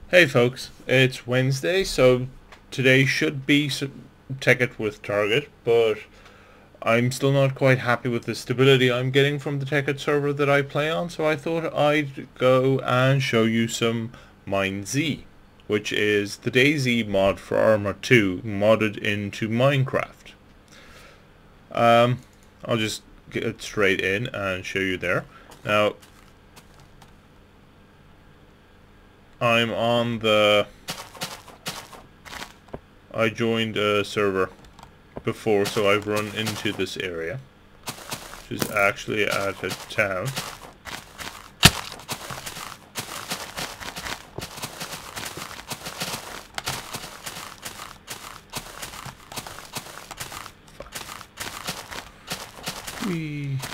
Hey folks, it's Wednesday, so today should be Tekkit with Target, but I'm still not quite happy with the stability I'm getting from the Tekkit server that I play on, so I thought I'd go and show you some MineZ, which is the DayZ mod for Arma 2 modded into Minecraft. I'll just get straight in and show you there. Now, I'm on the... I joined a server before, so I've run into this area, which is actually at a town.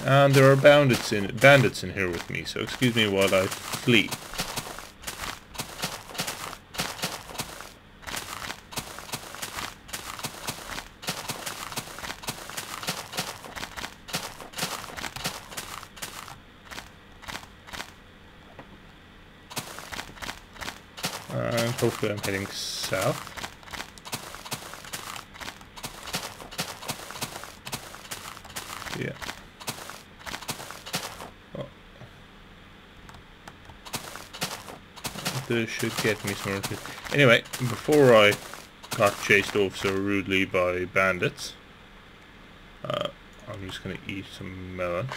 And there are bandits in here with me, so excuse me while I flee. And hopefully I'm heading south. Yeah. Oh. This should get me somewhere. Anyway, before I got chased off so rudely by bandits, I'm just gonna eat some melon.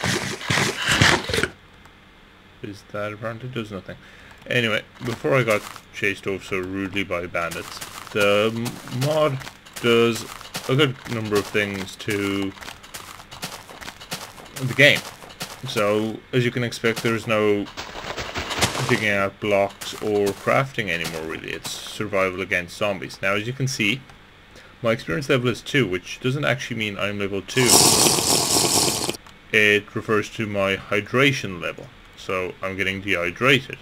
Is that apparently does nothing. Anyway, before I got chased off so rudely by bandits, the mod does a good number of things to the game. So, as you can expect, there's no digging out blocks or crafting anymore, really. It's survival against zombies. Now, as you can see, my experience level is 2, which doesn't actually mean I'm level 2. It refers to my hydration level. So, I'm getting dehydrated.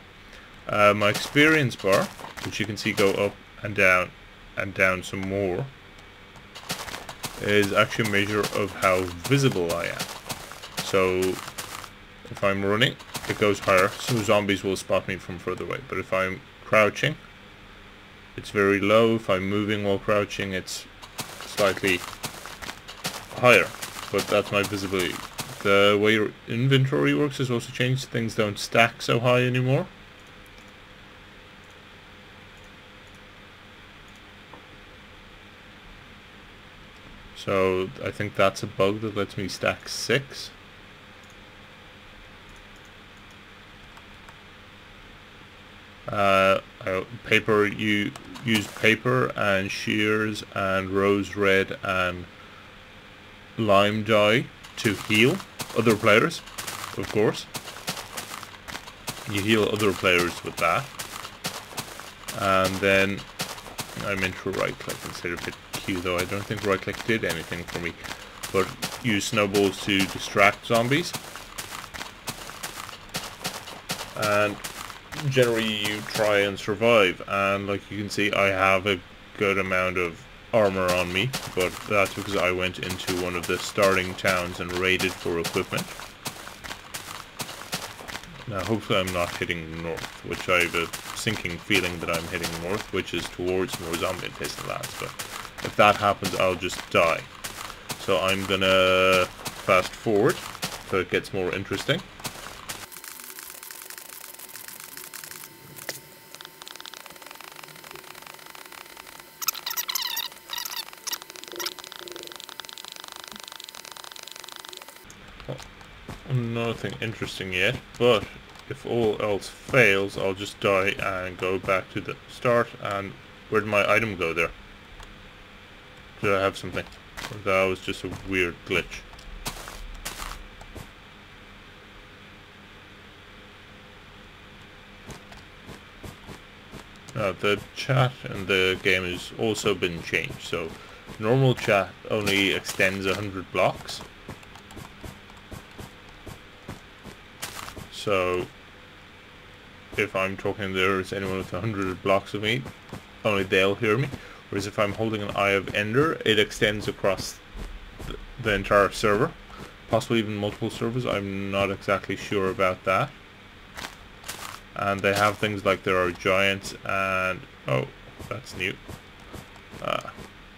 My experience bar, which you can see go up and down some more, is actually a measure of how visible I am. So if I'm running, it goes higher, so zombies will spot me from further away. But if I'm crouching, it's very low. If I'm moving while crouching, it's slightly higher. But that's my visibility. The way your inventory works has also changed. Things don't stack so high anymore. So I think that's a bug that lets me stack 6. You use paper and shears and rose red and lime dye to heal other players, of course. You heal other players with that. And then I meant to right click instead of hit Q, though I don't think right click did anything for me. But use snowballs to distract zombies. And generally you try and survive, and like you can see I have a good amount of armor on me, but that's because I went into one of the starting towns and raided for equipment. Now hopefully I'm not heading north, which I have a sinking feeling that I'm heading north, which is towards more zombie infested lands, but if that happens I'll just die. So I'm gonna fast forward so it gets more interesting. Nothing interesting yet, but if all else fails, I'll just die and go back to the start. And where did my item go there? Did I have something? Or that was just a weird glitch. Now, the chat in the game has also been changed, so normal chat only extends 100 blocks. So if I'm talking there's anyone with 100 blocks of me, only they'll hear me. Whereas if I'm holding an Eye of Ender, it extends across the entire server. Possibly even multiple servers, I'm not exactly sure about that. And they have things like there are giants and... oh, that's new.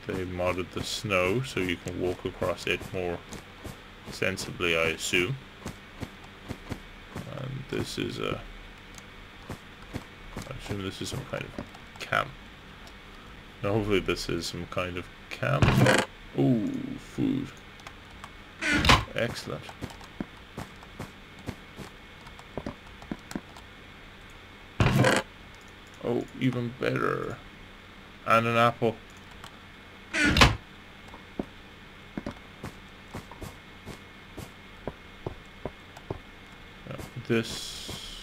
They modded the snow so you can walk across it more sensibly, I assume. And this is a... I assume this is some kind of camp. Now hopefully this is some kind of camp. Ooh, food. Excellent. Oh, even better. And an apple. This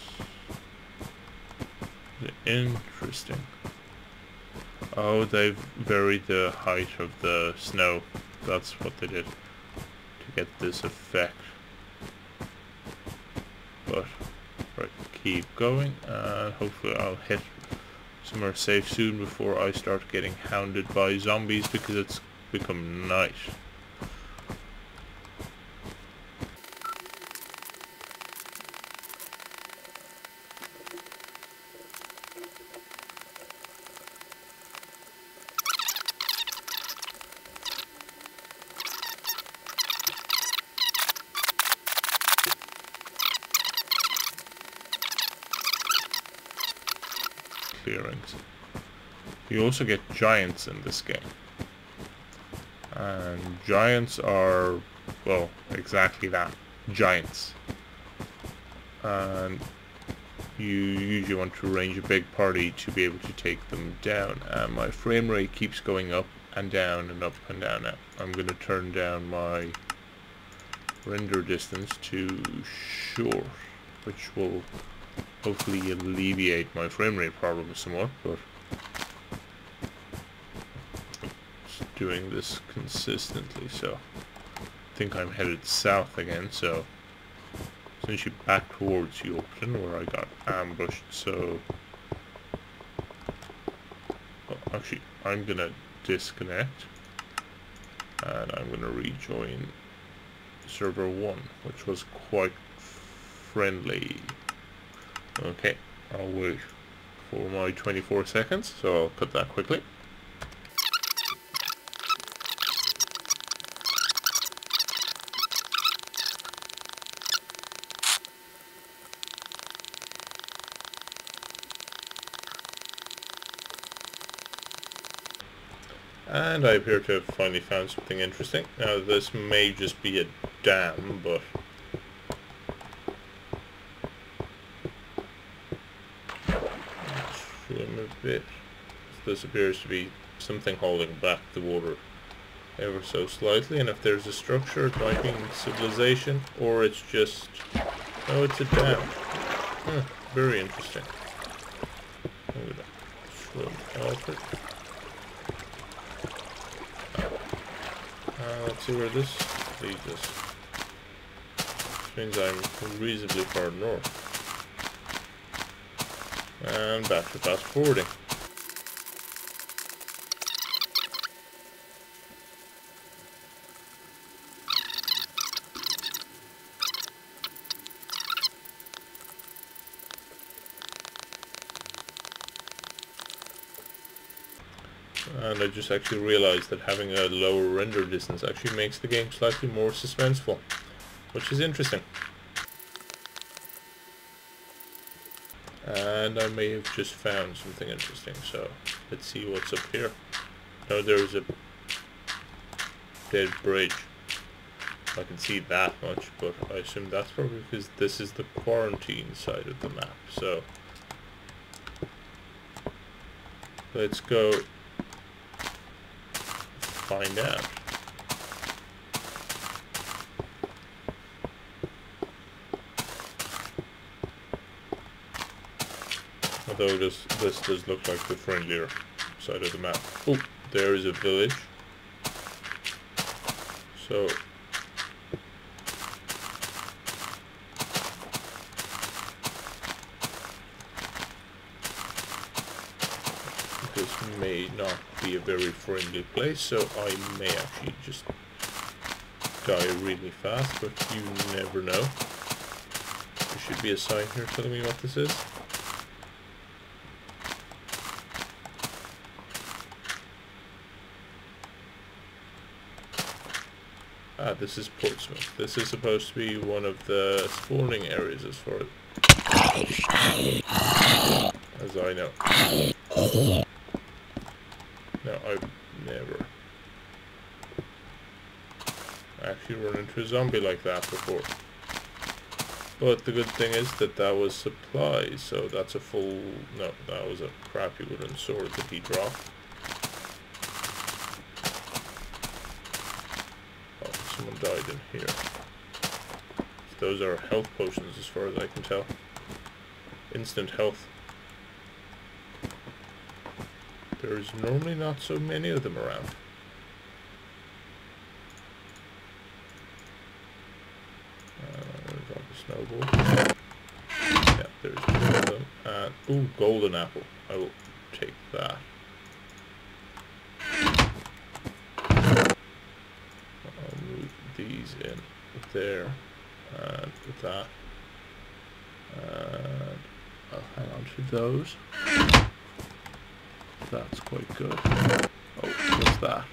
is interesting. Oh, they've varied the height of the snow. That's what they did to get this effect. But right, keep going, and hopefully I'll hit somewhere safe soon before I start getting hounded by zombies, because it's become night. Clearings. You also get giants in this game, and giants are, well, exactly that, giants, and you usually want to arrange a big party to be able to take them down, and my frame rate keeps going up and down and up and down. Now I'm going to turn down my render distance to short, which will hopefully alleviate my frame rate problems somewhat, but just doing this consistently. So I think I'm headed south again, so essentially back towards Yorkton where I got ambushed. So actually I'm gonna disconnect and I'm gonna rejoin server 1, which was quite friendly. Okay, I'll wait for my 24 seconds, so I'll cut that quickly. And I appear to have finally found something interesting. Now this may just be a dam, but a bit. This appears to be something holding back the water ever so slightly, and if there's a structure it might be civilization, or it's just, oh, it's a dam. Very interesting. I'm gonna swim off it. Let's see where this leads us. Which means I'm reasonably far north. And back to fast forwarding. And I just actually realized that having a lower render distance actually makes the game slightly more suspenseful, which is interesting. And I may have just found something interesting, so let's see what's up here. Now there's a dead bridge. I can see that much, but I assume that's probably because this is the quarantine side of the map. So let's go find out. Although this does look like the friendlier side of the map. Oh, there is a village. So this may not be a very friendly place, so I may actually just die really fast, but you never know. There should be a sign here telling me what this is. Ah, this is Portsmouth. This is supposed to be one of the spawning areas as far as I know. No, I've never actually run into a zombie like that before. But the good thing is that that was supplies, so that's a full... No, that was a crappy wooden sword that he dropped. Oh, someone died in here. Those are health potions as far as I can tell. Instant health. There's normally not so many of them around. Drop a snowball. Yeah, there's two of them. And, ooh, golden apple. I will take that. I'll move these in there. And with that. And I'll hang on to those. That's quite good. Oh, what's that?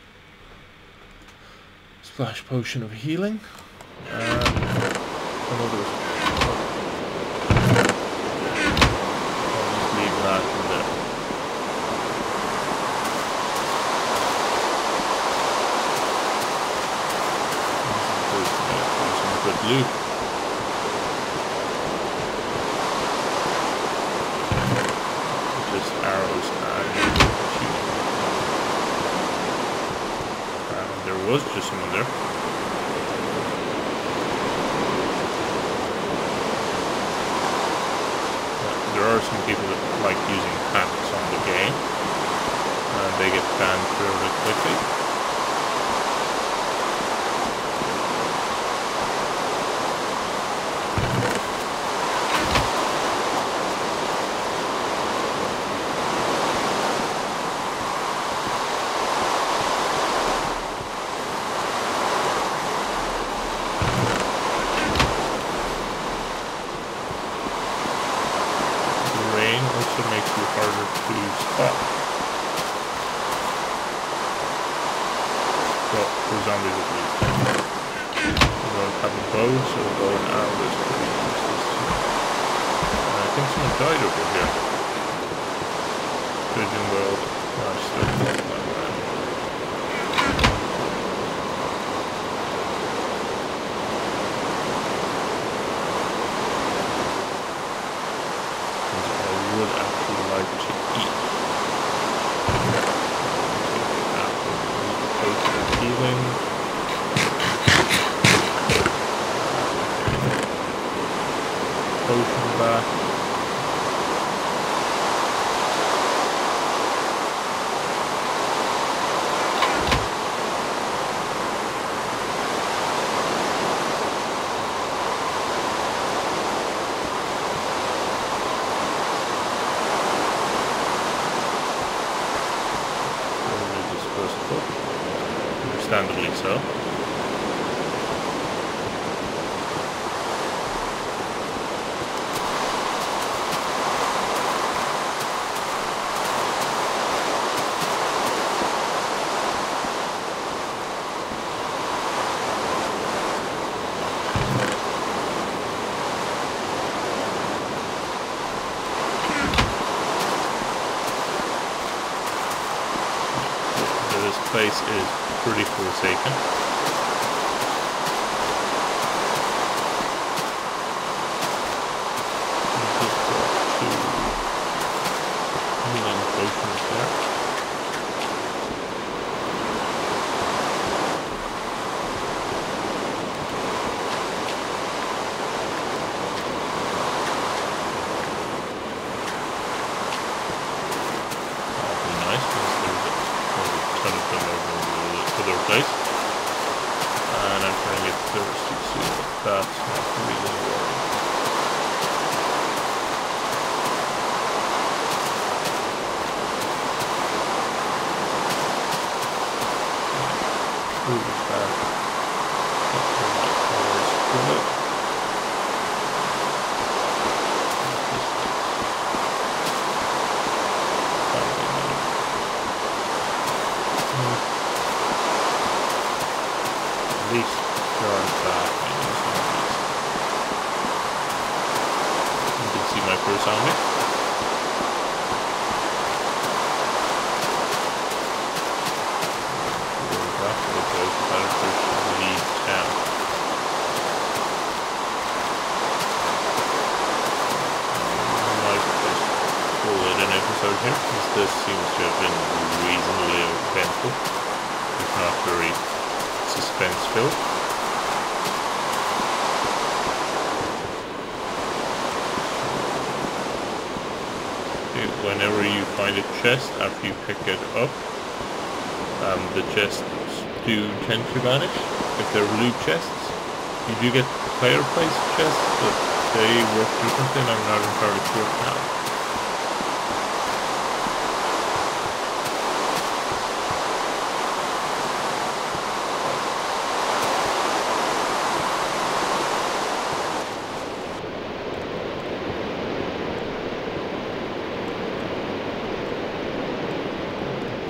Splash potion of healing. And another. I'll just leave that in there. Some good loot. Just arrows and there was just someone there. There are some people that like using hacks on the game, and they get banned fairly quickly. Makes you harder to spot. Well, for zombies at least. We don't have a bow, so a bow and arrow is pretty useless. And I think someone died over here. Pigeon well. No, still not that bad. Would actually like to eat. Potion of healing. Potion back. Understandably so. This place is pretty forsaken. Healing potions there. That'd be nice because there's a ton of them over the other place. And I'm trying to get thirsty, so that's not really worrying. Ooh, that. At least zombie. Episode here, because this seems to have been reasonably eventful, if not very suspense-filled. Whenever you find a chest after you pick it up, the chests do tend to vanish. If they're loot chests, you do get player placed chests, but they work differently and I'm not entirely sure how.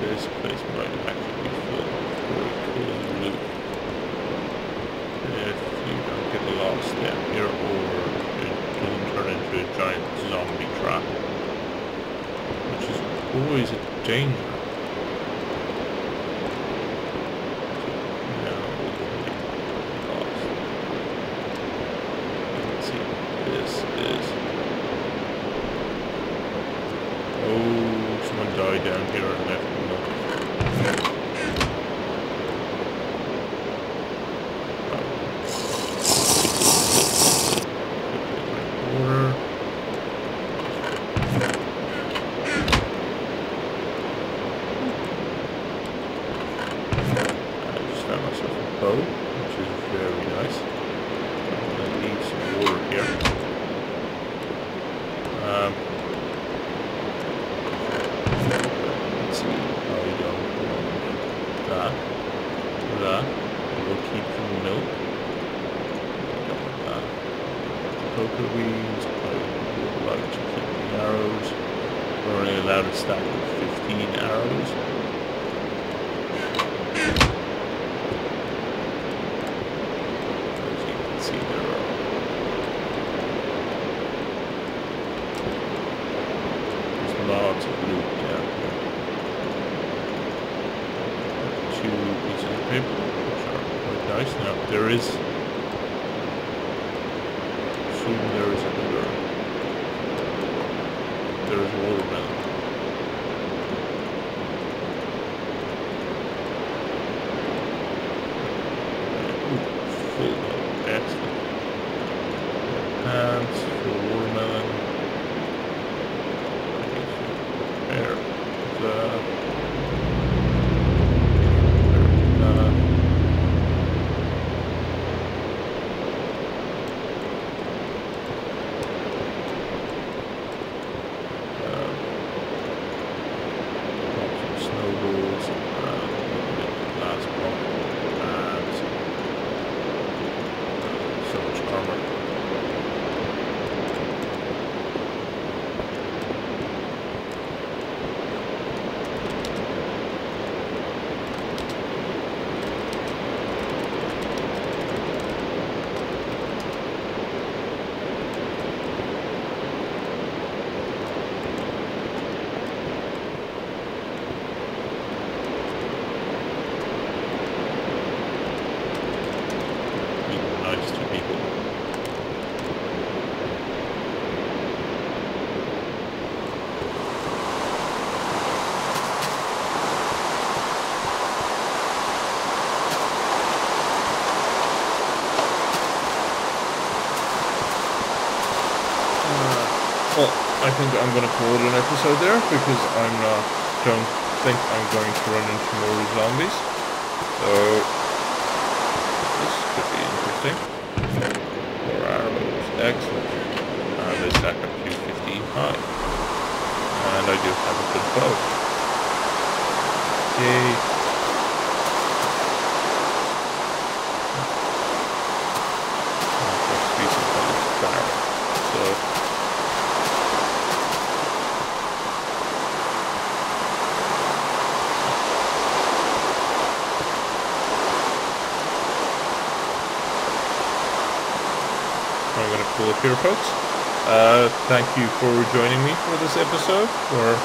This place might actually be full of very cool loot. If you don't get lost down here, or it doesn't turn into a giant zombie trap, which is always a danger. Now we'll get lost. Let's see. This is. Oh, someone died down here and left. Bow, which is very nice. I'm going to leave some water here. Let's see how we go. That. We'll keep the milk. That. Cocoa beans. I would like to keep the arrows. We're only allowed to stack 15 arrows. Lots of loot down here. 2 pieces of paper, which are quite nice. Now, there is another. There is watermelon. Ooh, full milk. Excellent. Pants for watermelon. Well, I think I'm going to call it an episode there because don't think I'm going to run into more zombies. So this could be interesting. More arrows, excellent. And they stack up to 15 high. And I do have a good bow. Yay. I'm going to pull up here, folks. Thank you for joining me for this episode where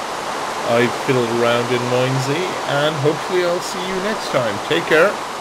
I fiddled around in MineZ, and hopefully I'll see you next time. Take care.